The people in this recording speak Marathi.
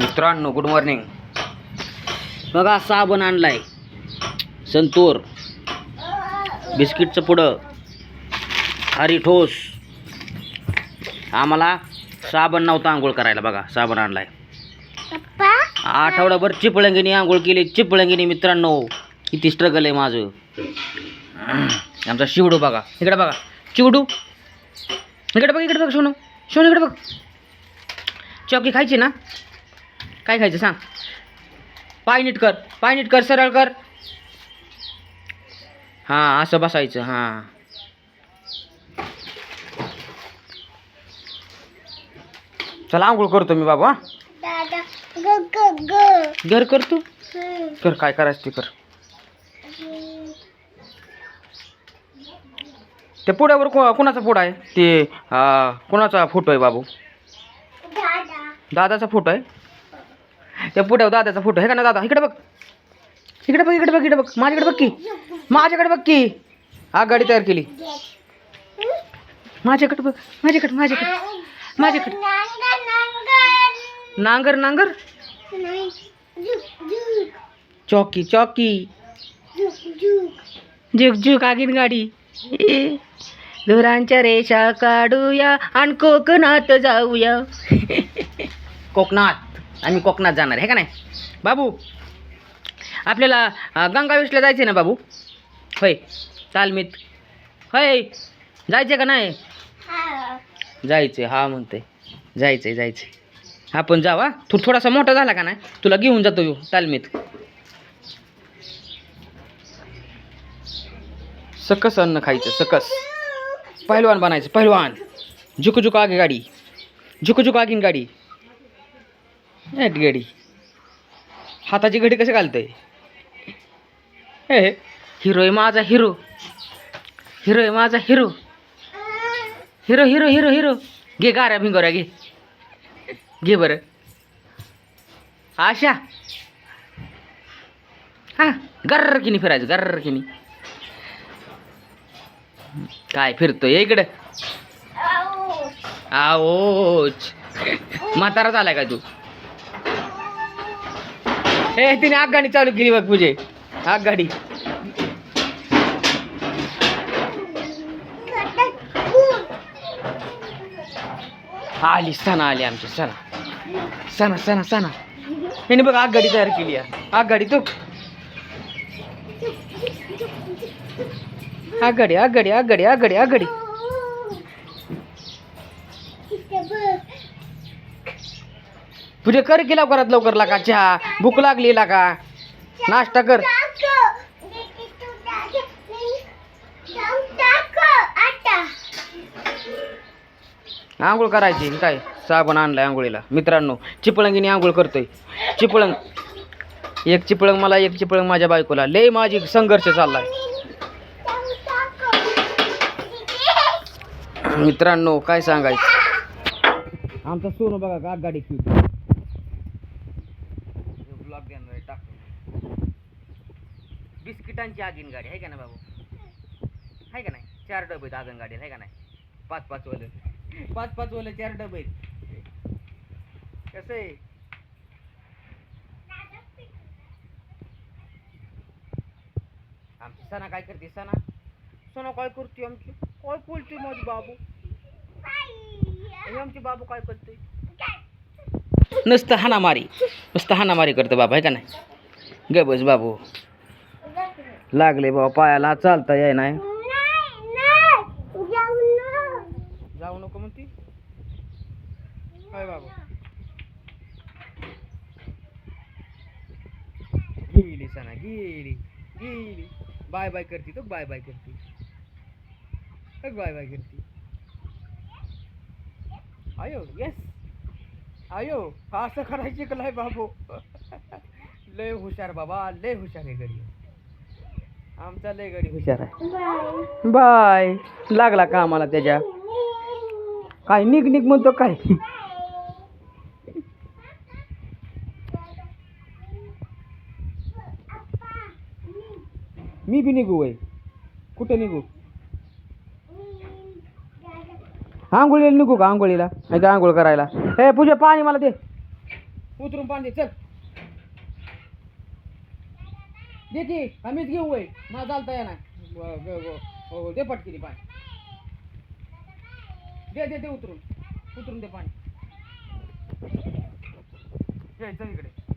मित्रांनो गुड मॉर्निंग. बघा साबण आणलाय, संतूर, बिस्किटचं पुडं, हरी ठोस. आम्हाला साबण नव्हता आंघोळ करायला. बघा साबण आणलाय. आठवडाभर चिपळंगीने आंघोळ केली. चिपळंगीने मित्रांनो, किती स्ट्रगल आहे माझं. आमचा शिवडू बघा, इकडे बघा चिवडू, इकडे बघ, इकडे बघ सोनू, सोनू इकडे बघ. चॉकी खायची ना? काय खायचं सांग? पाय नीट कर, पाय नीट कर, सरळ कर. हां असं बसायचं. हां चला आंघोळ करतो मी बाबा. घर कर तू, कर काय करायचं ते कर. ते पुढ्यावर कोणाचा फोटो आहे? ते कोणाचा फोटो आहे बाबू? दादाचा फोटो आहे. त्या पुढ्यावर दादाचा फोटो आहे का ना? दादा इकडे बघ, इकडे बघ, इकडे बघ, इकडे बघ, माझ्याकडे बघ की, माझ्याकडे बघ की. आगगाडी तयार केली. माझ्याकडे बघ, माझ्याकडे, माझ्याकडे, माझ्याकडे. नांगर, नांगर, चौकी, चौकी, झुक झुक आगीन गाडी. धुरांच्या रेषा काढूया आणि कोकणात जाऊया. कोकणात, आम्ही कोकणात जाणार आहे का नाही बाबू? आपल्याला गंगावेशला जायचं ना बाबू? होय तालमीत, होय जायचं का नाही? जायचं, हा म्हणते जायचंय, जायचंय. आपण जावा. तू थोडासा मोठा झाला का नाही, तुला घेऊन जातो तालमीत. सकस अन्न खायचं, सकस. पहिलवान बनायचं, पहिलवान. झुक झुक आगी गाडी, झुक झुक आगीन गाडी. गाडी हाताची घडी कसं घालतंय? हे हिरो आहे माझा, हिरो. हिरो आहे माझा, hero. Hero hero hero hero. घे गाऱ्या भिंगोऱ्या घे, घे बरं. आशा हा गर्र किनी फिरायचं, गर्र किनी. काय फिरतोय इकडं? आओच म्हातारा झालाय का तू? हे तिने आगगाडी चालू केली बघ तुझे. आगगाडी आली. सणा आली आमची, सणा, सणा, सणा, सणा. ह्याने बघ आगगाडी तयार केली आहे. आगगाडी तू, आगगाडी, आगगाडी, आगगाडी, आगगाडी, आगगाडी. तुझे कर की लवकरात लवकर लागा. चहा भूक लागली लागा, नाश्ता कर. आंघोळ करायची काय? साबण आणलाय आंघोळीला मित्रांनो. चिपळंगीने आंघोळ करतोय. चिपळंग, एक चिपळंग मला, एक चिपळंग माझ्या बायकोला. लय माझी संघर्ष चाललाय मित्रांनो, काय सांगायचं. आमचा सोनू बघा का गाडी खेळतो. ब्लॉग देणार टाकतो. बिस्किटांची आगीन गाडी आहे का ना बाबू? आहे का नाही? 4 डबे आहेत आगीन गाडीला, आहे का नाही? 5-5 वाले, 5-5 वाले 4 डबे आहेत. कसं आहे? आमची सणा काय करते? सणा, सणा काय करते आमची? काय बोलते माझी बाबू? आमची बाबू काय करते? नुसतं हाणामारी, नुसतं हाणामारी करतं बाबा, आहे का नाही? गे बस बाबू, लागले बाबा पायाला, चालता याय नाही. जाऊ नको म्हणती काय बाबा? गेली सणा, गेली, गेली. बाय बाय करती तो, बाय बाय करती, बाय बाय करती. आयो येस, आयो असं करायची का? लय बाबू लय हुशार बाबा, लय हुशार आहे गडी. आमचा लय गडी हुशार आहे. बाय लागला का आम्हाला त्याच्या? काय निघ निघ म्हणतो काय? मी बी निघू वय? कुठे निघू? आंघोळीला निघू का? आंघोळीला नाही का? आंघोळ करायला. हे पूजा पाणी मला दे. उतरून पाणी दे चल. दे की आम्हीच घेऊ वय मला चालता येणार. दे पटकिनी पाणी. दे दे दे उतरून उतरून दे पाणी. चल इकडे.